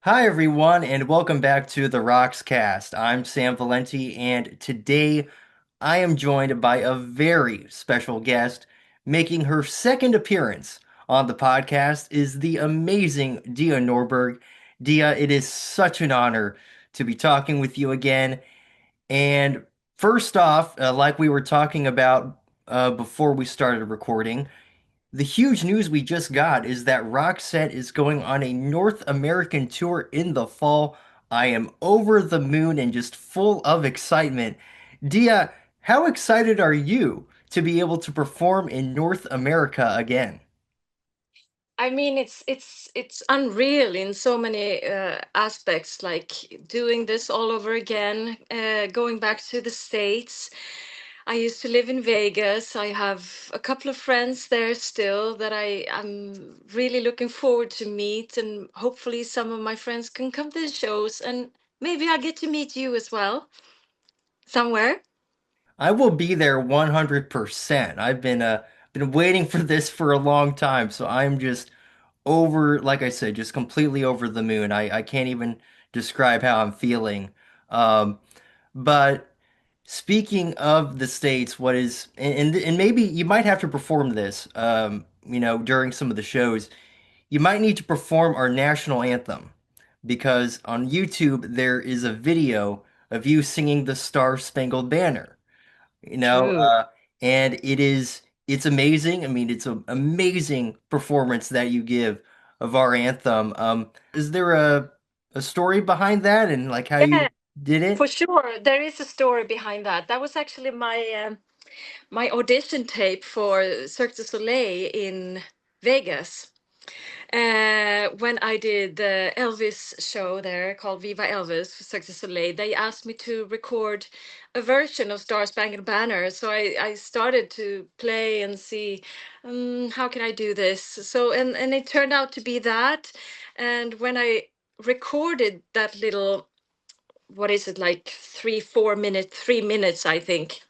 Hi, everyone, and welcome back to the Roxcast. I'm Sam Valenti, and today I am joined by a very special guest. Making her second appearance on the podcast is the amazing Dia Norberg. Dia, it is such an honor to be talking with you again. And first off, like we were talking about before we started recording, the huge news we just got is that Roxette is going on a North American tour in the fall. I am over the moon and just full of excitement. Dia, how excited are you to be able to perform in North America again? I mean, it's unreal in so many aspects. Like doing this all over again, going back to the States. I used to live in Vegas. I have a couple of friends there still that I'm really looking forward to meet, and hopefully some of my friends can come to the shows, and maybe I'll get to meet you as well somewhere. I will be there 100%. I've been waiting for this for a long time, so I'm just over, like I said, just completely over the moon. I can't even describe how I'm feeling. Um, but speaking of the States, what is and maybe you might have to perform this, during some of the shows. You might need to perform our national anthem because on YouTube there is a video of you singing the Star Spangled Banner you know, True. uh, and it's amazing. I mean, it's an amazing performance that you give of our anthem. Is there a story behind that and like how Yeah, you did for it? sure. There is a story behind that. That was actually my audition tape for Cirque du Soleil in Vegas. When I did the Elvis show there called Viva Elvis for Cirque du Soleil, they asked me to record a version of Star Spangled Banner. So I started to play and see how can I do this. So and it turned out to be that. And when I recorded that little, what is it, like 3 4 minutes, 3 minutes, I think,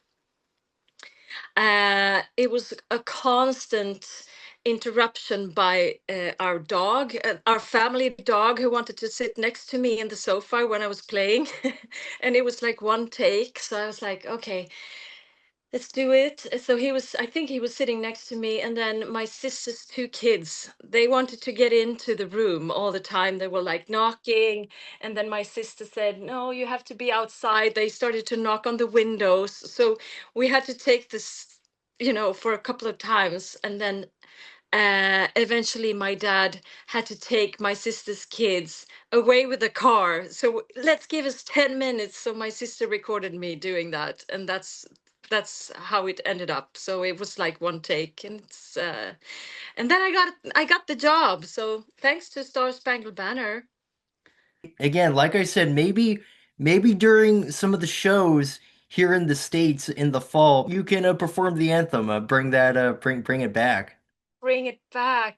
it was a constant interruption by our dog, our family dog, who wanted to sit next to me in the sofa when I was playing. And it was like one take. So I was like, okay, let's do it. So I think he was sitting next to me. And then my sister's two kids, they wanted to get into the room all the time. They were like knocking. And then my sister said, no, you have to be outside. They started to knock on the windows. So we had to take this, for a couple of times. And then eventually my dad had to take my sister's kids away with the car. So let's give us 10 minutes. So my sister recorded me doing that. And that's how it ended up. So it was like one take, and then I got the job. So thanks to Star Spangled Banner. Again, like I said, maybe during some of the shows here in the States in the fall, you can perform the anthem, bring it back. Bring it back.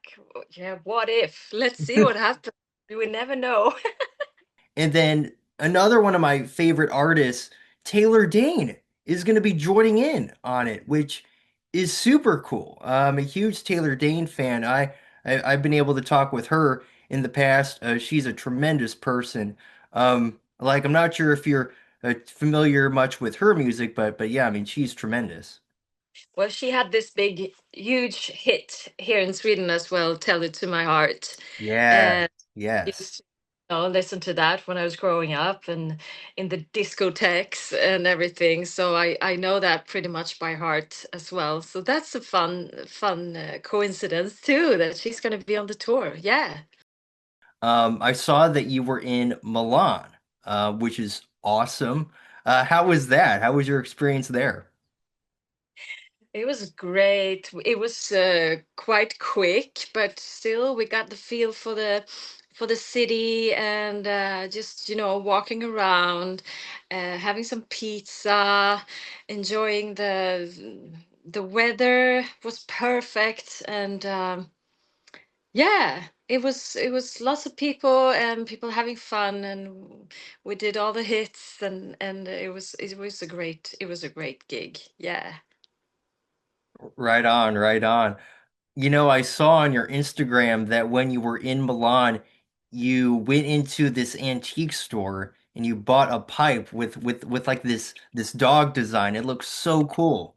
Yeah, what if? Let's see what happens. We never know. And then another one of my favorite artists, Taylor Dane, is going to be joining in on it, which is super cool. I'm a huge Taylor Dane fan. I've been able to talk with her in the past. She's a tremendous person. Like I'm not sure if you're familiar much with her music, but yeah, I mean she's tremendous. Well, she had this big, huge hit here in Sweden as well, Tell It to My Heart. Yeah, And yes. used to, listen to that when I was growing up and in the discotheques and everything. So I know that pretty much by heart as well. So that's a fun coincidence too, that she's going to be on the tour. Yeah. I saw that you were in Milan, which is awesome. How was that? How was your experience there? It was great. It was quite quick, but still we got the feel for the city, and just walking around, having some pizza, enjoying the weather was perfect, and yeah, it was lots of people and people having fun, and we did all the hits, and it was a great gig. Yeah. Right on, right on. I saw on your Instagram that when you were in Milan, you went into this antique store and you bought a pipe with like this dog design. It looks so cool.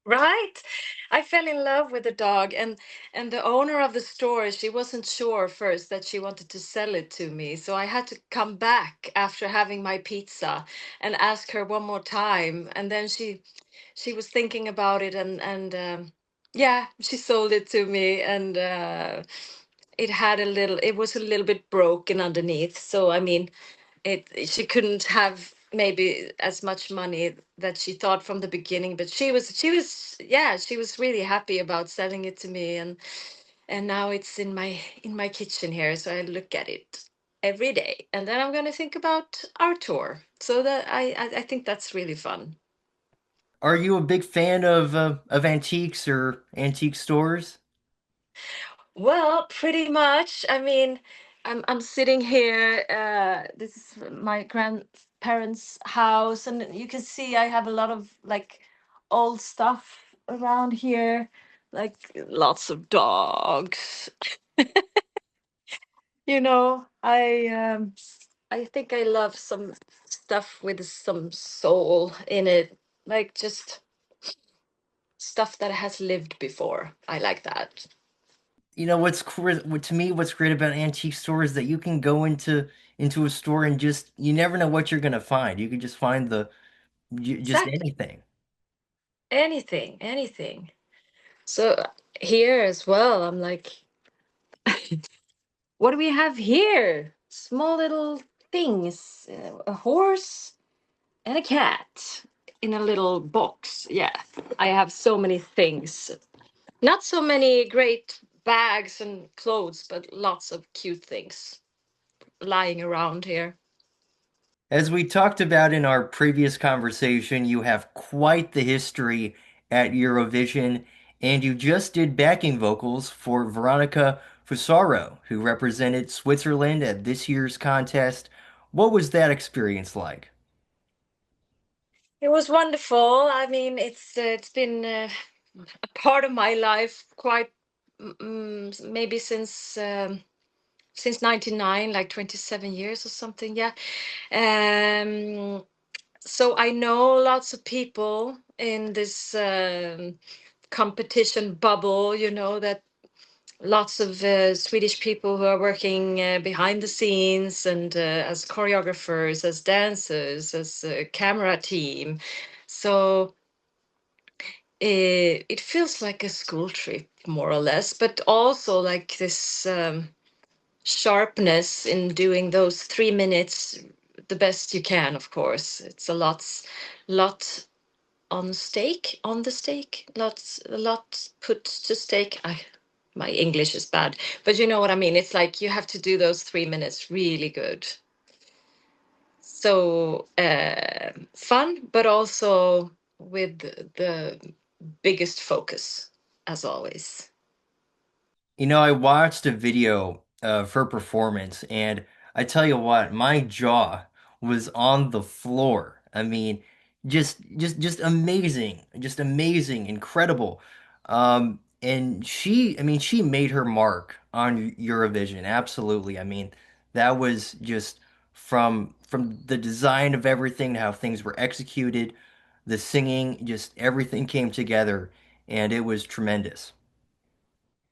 Right? I fell in love with the dog, and the owner of the store, she wasn't sure first that she wanted to sell it to me. So I had to come back after having my pizza and ask her one more time. And then she was thinking about it, and yeah, she sold it to me, and it was a little bit broken underneath. So I mean, it she couldn't have maybe as much money that she thought from the beginning, but she was yeah, she was really happy about selling it to me, and now it's in my kitchen here, so I look at it every day, and then I'm going to think about our tour. So that I think that's really fun. Are you a big fan of antiques or antique stores? Well, pretty much. I mean, I'm sitting here. This is my grandparents' house, and you can see I have a lot of like old stuff around here, like lots of dogs. I think I love some stuff with some soul in it, like just stuff that has lived before. I like that. You know to me what's great about antique stores is that you can go into a store and just you never know what you're gonna find. You can just find just Exactly. anything. Anything, anything. So here as well, I'm like, what do we have here? Small little things, a horse and a cat in a little box. Yeah, I have so many things. Not so many great bags and clothes, but lots of cute things lying around here. As we talked about in our previous conversation, you have quite the history at Eurovision, and you just did backing vocals for Veronica Fusaro, who represented Switzerland at this year's contest. What was that experience like? It was wonderful. I mean, it's been a part of my life quite maybe since 99, like 27 years or something. Yeah. um so I know lots of people in this competition bubble, that lots of Swedish people who are working behind the scenes, and as choreographers, as dancers, as a camera team. So it feels like a school trip, more or less, but also like this sharpness in doing those 3 minutes the best you can. Of course, it's lot on the stake, a lot put to stake. My English is bad, but you know what I mean. It's like you have to do those 3 minutes really good. So fun, but also with the biggest focus, as always. You know, I watched a video of her performance, and I tell you what, my jaw was on the floor. I mean, just amazing, just amazing, incredible. And I mean, she made her mark on Eurovision. Absolutely. I mean, that was just from the design of everything to how things were executed, the singing, just everything came together, and it was tremendous.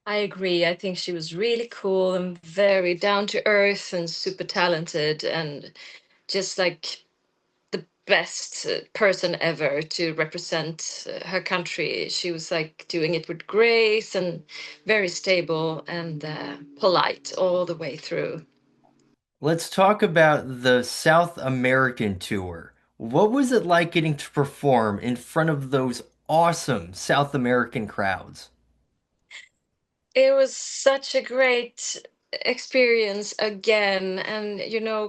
I agree. I think she was really cool and very down to earth and super talented, and just like the best person ever to represent her country. She was like doing it with grace and very stable and polite all the way through. Let's talk about the South American tour. What was it like getting to perform in front of those awesome South American crowds? It was such a great experience again, and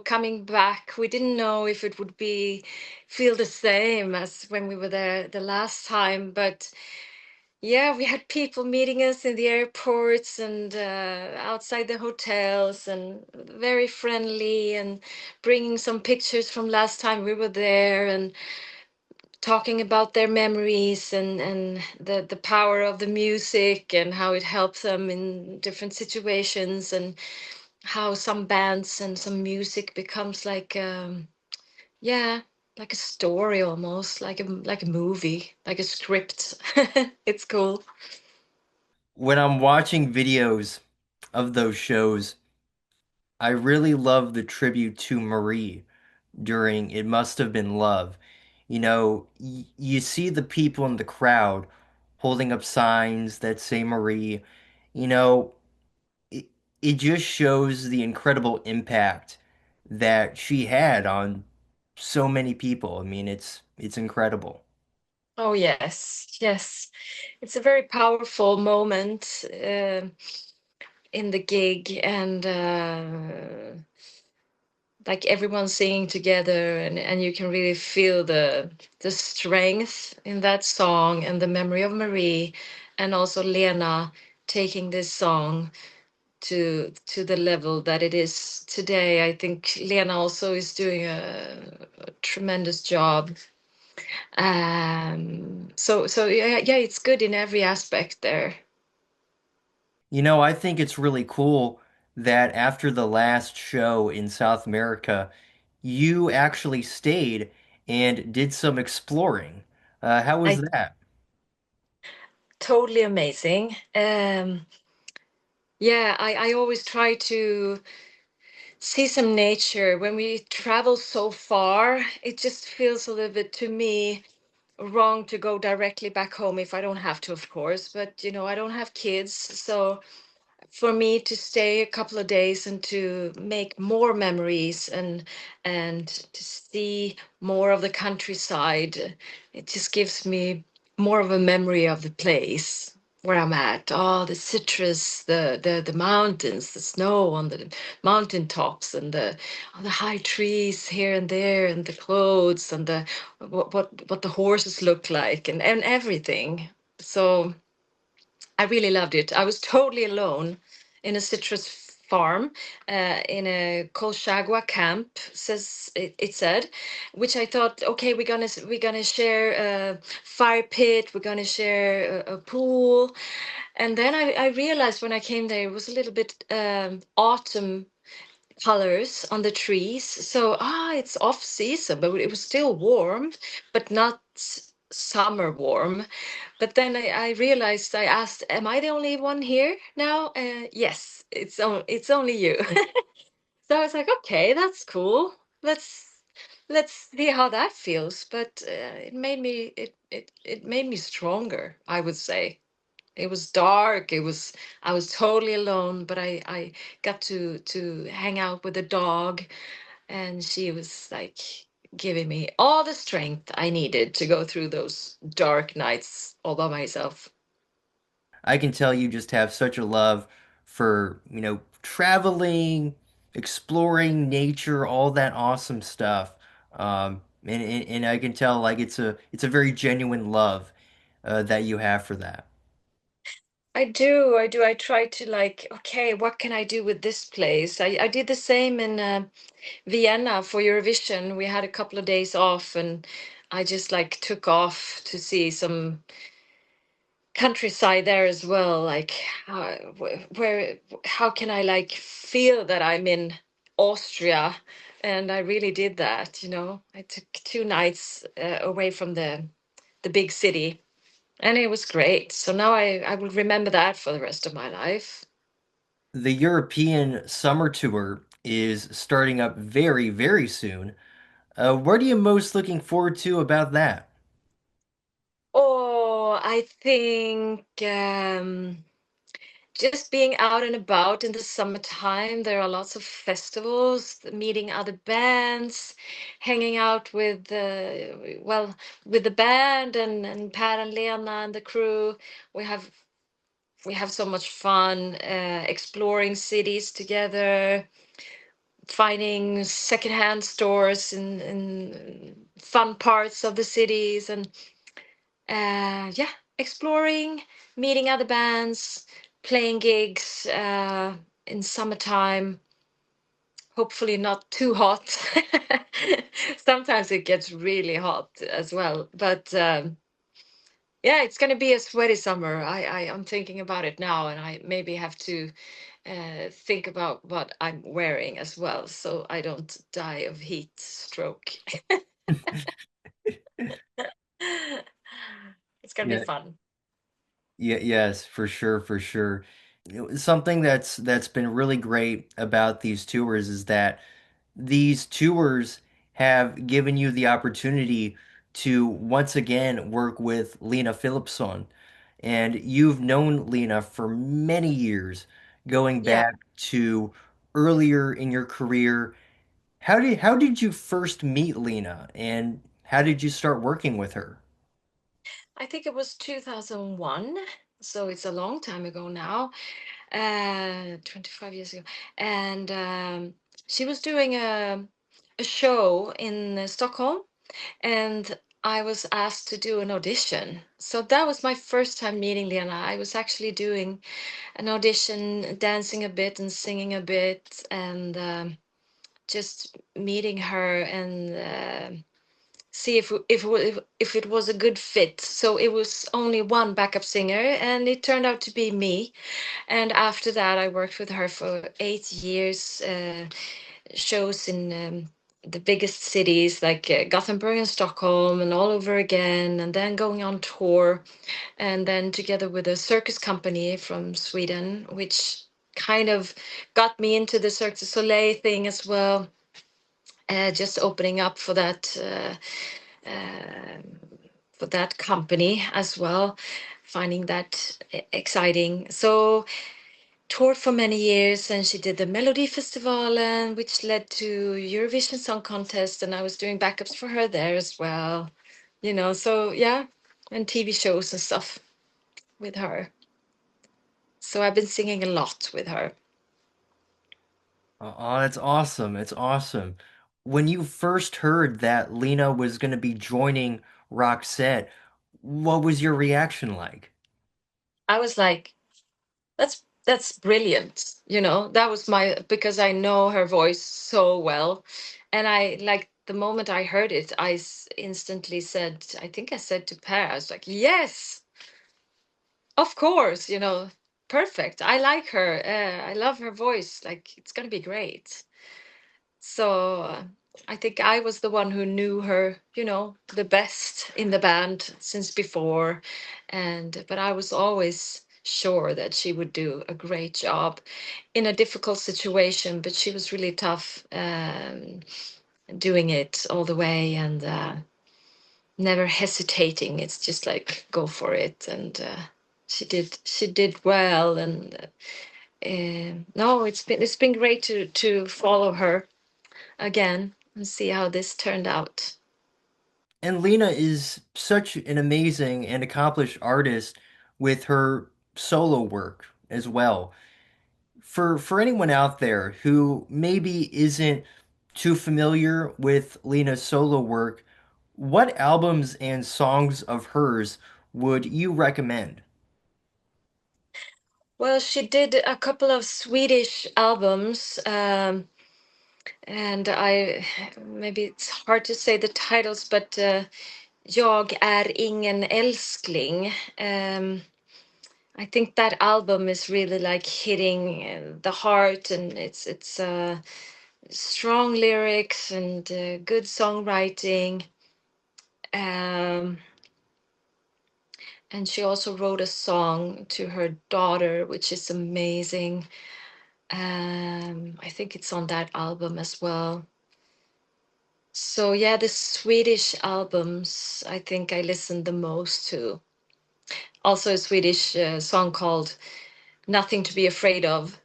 coming back, we didn't know if it would be feel the same as when we were there the last time, but yeah, we had people meeting us in the airports and outside the hotels, and very friendly, and bringing some pictures from last time we were there, and talking about their memories, and the power of the music and how it helps them in different situations. And how some bands and some music becomes like yeah, like a story almost, like a movie, like a script. It's cool. When I'm watching videos of those shows, I really love the tribute to Marie during It Must Have Been Love. You see the people in the crowd holding up signs that say Marie. You know, it, it just shows the incredible impact that she had on so many people. I mean, it's incredible. Oh yes, yes. It's a very powerful moment in the gig, and like everyone singing together, and you can really feel the strength in that song and the memory of Marie, and also Lena taking this song to the level that it is today. I think Lena also is doing a tremendous job. So yeah, yeah, it's good in every aspect there. I think it's really cool that after the last show in South America, you actually stayed and did some exploring. How was I that? totally amazing. Yeah, I always try to see some nature when we travel so far. It just feels a little bit to me wrong to go directly back home if I don't have to, of course. But I don't have kids, so for me to stay a couple of days and to make more memories and to see more of the countryside, it just gives me more of a memory of the place where I'm at. Oh, the citrus, the mountains, the snow on the mountain tops, and the high trees here and there, and the clothes, and the what the horses look like, and everything. So I really loved it. I was totally alone in a citrus farm in a Colchagua camp, it said, which I thought, okay, we're gonna share a fire pit, we're gonna share a pool, and then I realized when I came there it was a little bit autumn colors on the trees. So it's off season, but it was still warm, but not summer warm. But then I realized, I asked, "Am I the only one here now?" Yes, it's only you. So I was like, "Okay, that's cool. Let's let's see how that feels." But it made me stronger, I would say. It was dark. I was totally alone, but I got to hang out with the dog, and she was like giving me all the strength I needed to go through those dark nights all by myself. I can tell you just have such a love for, traveling, exploring nature, all that awesome stuff. And I can tell like it's a very genuine love that you have for that. I do, I do. I try to like, okay, what can I do with this place? I did the same in Vienna for Eurovision. We had a couple of days off, and I just like took off to see some countryside there as well. Like, how can I like feel that I'm in Austria? And I really did that. I took 2 nights away from the big city, and it was great. So now I will remember that for the rest of my life. The European summer tour is starting up very, very soon. What are you most looking forward to about that? Oh, I think just being out and about in the summertime. There are lots of festivals, meeting other bands, hanging out with well, with the band and Per and Lena and the crew. We have we have so much fun exploring cities together, finding secondhand stores in fun parts of the cities, and yeah, exploring, meeting other bands, playing gigs in summertime. Hopefully not too hot. Sometimes it gets really hot as well, but yeah, it's going to be a sweaty summer. I'm thinking about it now, and I maybe have to think about what I'm wearing as well, so I don't die of heat stroke. It's gonna be Yeah, fun. yeah, yes, for sure, for sure. Something that's been really great about these tours is that these tours have given you the opportunity to once again work with Lena Philipsson. And you've known Lena for many years, going Yeah, back to earlier in your career. How did you first meet Lena and how did you start working with her? I think it was 2001, so it's a long time ago now, 25 years ago. And she was doing a show in Stockholm, and I was asked to do an audition. So that was my first time meeting Lena. I was actually doing an audition, dancing a bit and singing a bit, and just meeting her and see if it was a good fit. So it was only one backup singer, and it turned out to be me. And after that, I worked with her for 8 years, shows in the biggest cities like Gothenburg and Stockholm, and all over again, and then going on tour, and then together with a circus company from Sweden, which kind of got me into the Cirque du Soleil thing as well. Just opening up um, for that company as well, finding that exciting. So toured for many years, and she did the Melody Festival, and which led to Eurovision Song Contest, and I was doing backups for her there as well. So yeah, and TV shows and stuff with her. So I've been singing a lot with her. Oh, that's awesome. It's awesome. When you first heard that Lena was going to be joining Roxette, what was your reaction like? I was like, that's brilliant. That was my, because I know her voice so well. And I, like, the moment I heard it, instantly said, I think I said to Per, I was like, yes, of course, perfect. I like her. I love her voice. Like, it's gonna be great. So I think I was the one who knew her, the best in the band since before. But I was always sure that she would do a great job in a difficult situation. But she was really tough, doing it all the way, and never hesitating. It's just like go for it. And she did well. And no, it's been great to follow her again and see how this turned out. And Lena is such an amazing and accomplished artist with her solo work as well. For anyone out there who maybe isn't too familiar with Lena's solo work, what albums and songs of hers would you recommend? Well, she did a couple of Swedish albums, and I maybe it's hard to say the titles, but Jag är ingen älskling. I think that album is really like hitting the heart, and it's strong lyrics and good songwriting. Um, and she also wrote a song to her daughter, which is amazing. I think it's on that album as well. So yeah, the Swedish albums I think I listened the most to. Also a Swedish song called Nothing to be afraid of.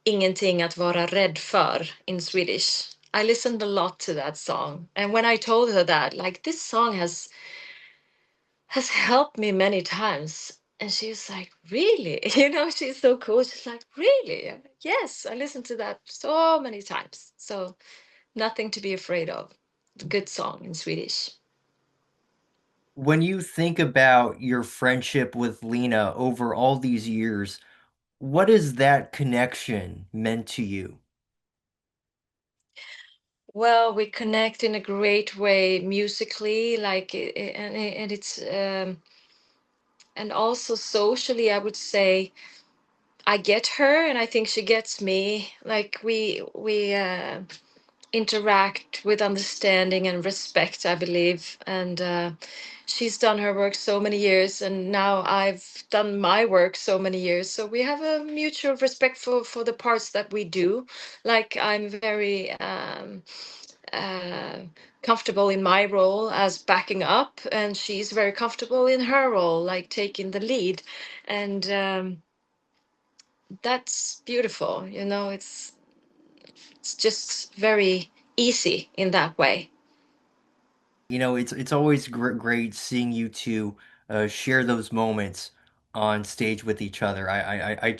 Ingenting att vara rädd för in Swedish. I listened a lot to that song. And when I told her that, like, this song has helped me many times. And she was like, really? She's so cool. She's like, really? I'm like, yes, I listened to that so many times. So Nothing to be afraid of. Good song in Swedish. When you think about your friendship with Lena over all these years, what has that connection meant to you? Well, we connect in a great way musically, like, and it's and also socially, I would say. I get her, and I think she gets me. Like we interact with understanding and respect, I believe. And she's done her work so many years, and now I've done my work so many years. So we have a mutual respect for the parts that we do. Like I'm very uh, comfortable in my role as backing up, and she's very comfortable in her role, like taking the lead. And that's beautiful. It's just very easy in that way. It's always great seeing you two share those moments on stage with each other. I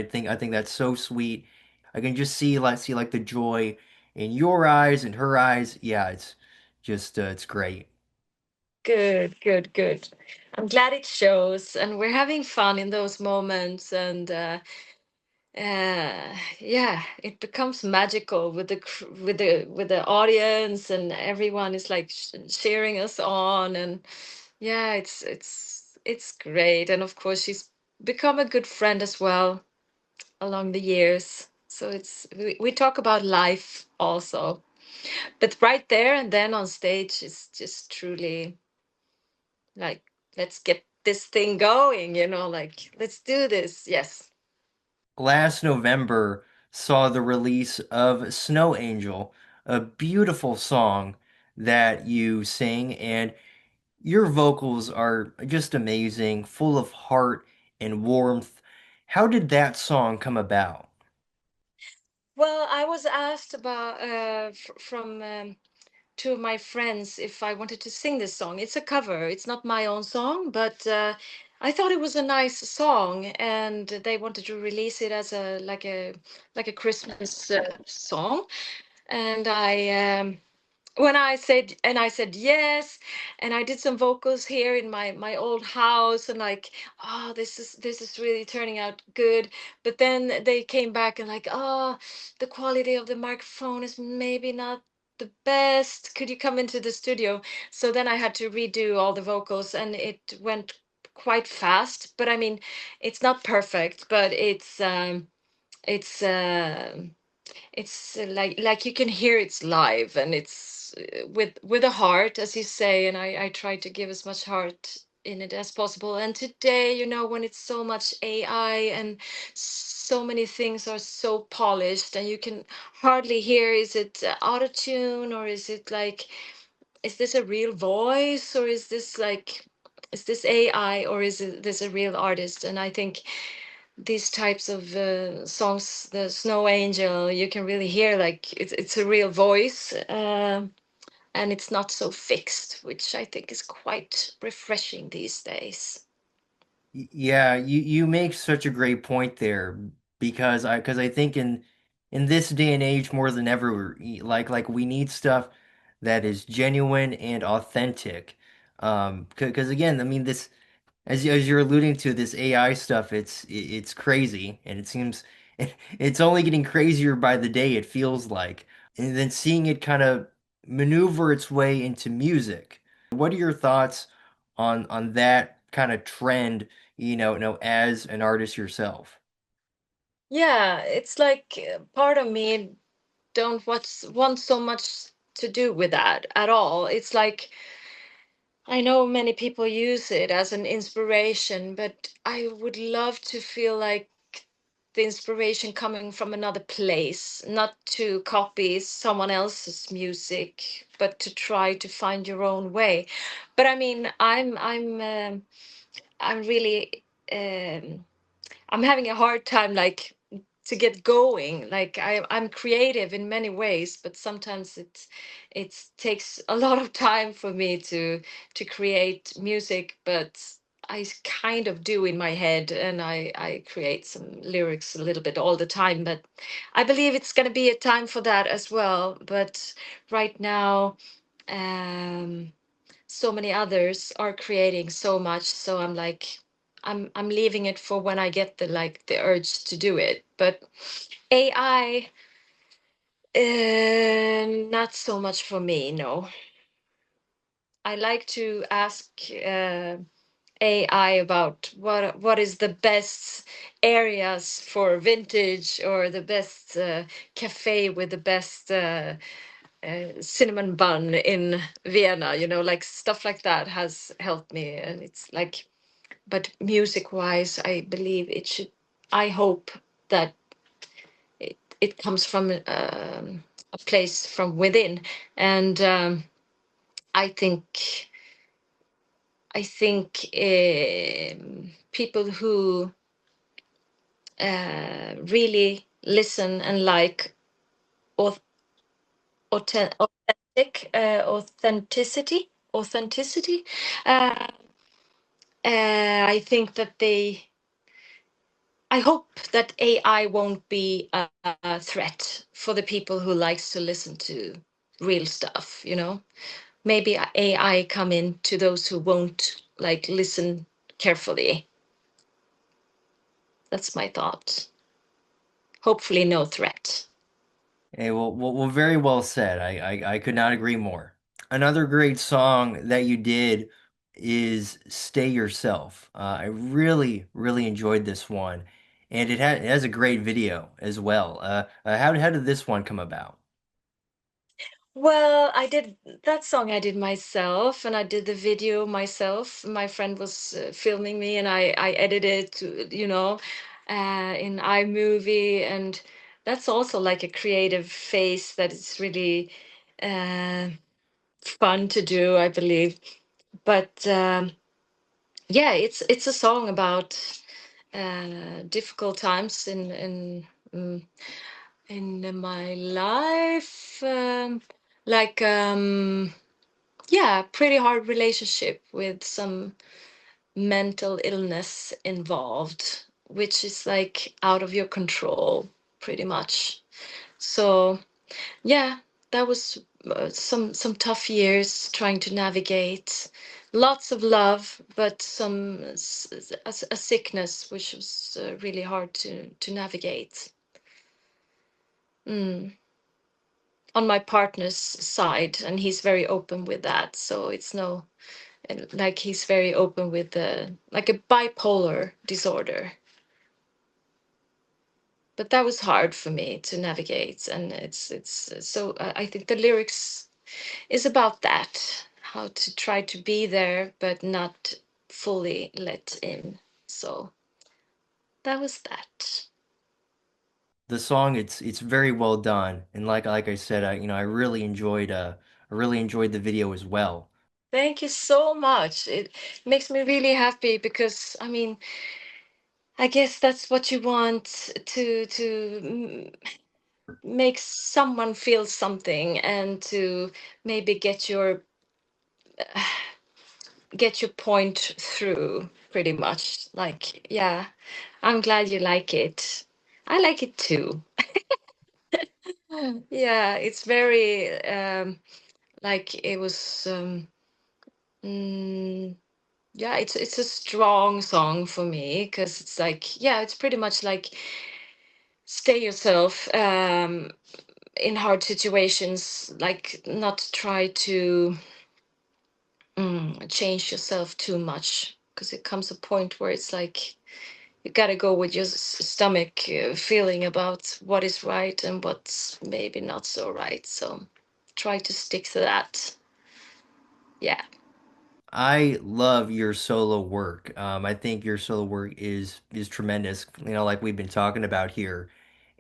think that's so sweet. I can just see like the joy in your eyes and her eyes. Yeah, it's just it's great. Good, good, good. I'm glad it shows, and we're having fun in those moments. And yeah, it becomes magical with the audience, and everyone is like cheering us on. And yeah, it's great. And of course, she's become a good friend as well along the years. So we talk about life also, but right there and then on stage is just truly like, let's get this thing going, like, let's do this. Yes. Last November saw the release of Snow Angel, a beautiful song that you sing, and your vocals are just amazing, full of heart and warmth. How did that song come about? Well, I was asked about from two of my friends if I wanted to sing this song. It's a cover. It's not my own song, but I thought it was a nice song, and they wanted to release it as a Christmas song. And I said yes, and I did some vocals here in my old house, and like, oh, this is really turning out good. But then they came back and like, oh, the quality of the microphone is maybe not the best, could you come into the studio? So then I had to redo all the vocals, and it went quite fast. But I mean, it's not perfect, but it's like you can hear it's live, and it's with a heart, as you say. And I try to give as much heart in it as possible. And today, when it's so much AI, and so many things are so polished, and you can hardly hear, is it auto tune, or is it like, is this a real voice, or is this AI, or is it this a real artist? And I think these types of songs, the Snow Angel, you can really hear like it's a real voice, and it's not so fixed, which I think is quite refreshing these days. Yeah, you make such a great point there because I think in this day and age more than ever, like we need stuff that is genuine and authentic. Because again, I mean this as you're alluding to this AI stuff, it's crazy and it seems it's only getting crazier by the day, it feels like. And then seeing it kind of maneuver its way into music. What are your thoughts on that kind of trend, as an artist yourself? Yeah, it's like part of me don't want so much to do with that at all. It's like, I know many people use it as an inspiration, but I would love to feel like the inspiration coming from another place, not to copy someone else's music, but to try to find your own way. But I mean, I'm really I'm having a hard time, like, to get going. Like, I'm creative in many ways, but sometimes it takes a lot of time for me to create music. But I kind of do in my head, and I create some lyrics a little bit all the time. But I believe it's going to be a time for that as well. But right now, um so many others are creating so much, so I'm like, I'm leaving it for when I get the urge to do it. But AI, not so much for me, no. I like to ask AI about what is the best areas for vintage, or the best cafe with the best cinnamon bun in Vienna, like stuff like that has helped me. And it's like, but music wise, I believe it should, I hope that it comes from a place from within. And I think people who really listen and like auth- authenticity. Uh, I think that I hope that AI won't be a threat for the people who likes to listen to real stuff. Maybe AI come in to those who won't like listen carefully. That's my thought. Hopefully, no threat. Hey, well, very well said. I could not agree more. Another great song that you did is "Stay Yourself." I really enjoyed this one, and it has a great video as well. How did this one come about? Well, I did that song I did myself, and I did the video myself. My friend was filming me, and I edited in iMovie. And that's also like a creative phase that is really uh, fun to do, I believe. But yeah, it's a song about difficult times mm, in my life, like yeah, pretty hard relationship with some mental illness involved, which is like out of your control, pretty much. So yeah, that was some tough years trying to navigate. Lots of love, but a sickness which was really hard to navigate. Mm. On my partner's side, and he's very open with that. So it's no, and like he's very open with the like a bipolar disorder. But that was hard for me to navigate, and it's so I think the lyrics is about that, how to try to be there but not fully let in. So that was that. The song, it's very well done, and like I said, I really enjoyed the video as well. Thank you so much. It makes me really happy because I mean, I guess that's what you want to make someone feel something, and to maybe get your point through, pretty much. Like, yeah, I'm glad you like it. I like it too. Yeah, it's very like it was mm, yeah, it's a strong song for me, because it's like, yeah, it's pretty much like stay yourself in hard situations, like not try to change yourself too much, because it comes a point where it's like you got to go with your stomach feeling about what is right and what's maybe not so right. So try to stick to that. Yeah. I love your solo work. I think your solo work is tremendous, like we've been talking about here.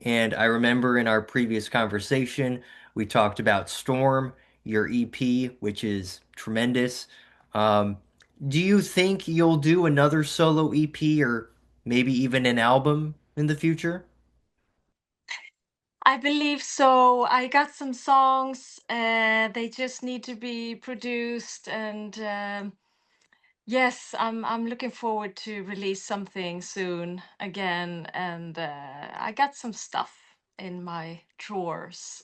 And I remember in our previous conversation, we talked about Storm, your EP, which is tremendous. Um, do you think you'll do another solo EP or maybe even an album in the future? I believe so. I got some songs. They just need to be produced, and yes, I'm looking forward to release something soon again. And I got some stuff in my drawers,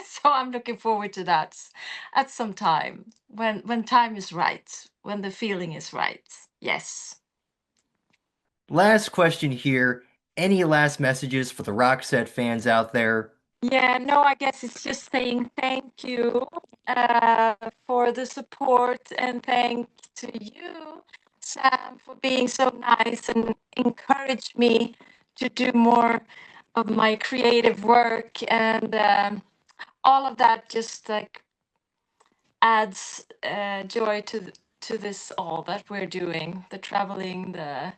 so I'm looking forward to that at some time, when time is right, when the feeling is right. Yes. Last question here. Any last messages for the Roxette fans out there? Yeah, no, I guess it's just saying thank you for the support, and thank to you Sam, for being so nice and encouraged me to do more of my creative work. And all of that just like adds joy to this all that we're doing. The traveling, the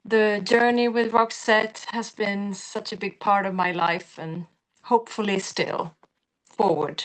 the journey with Roxette has been such a big part of my life, and hopefully still forward.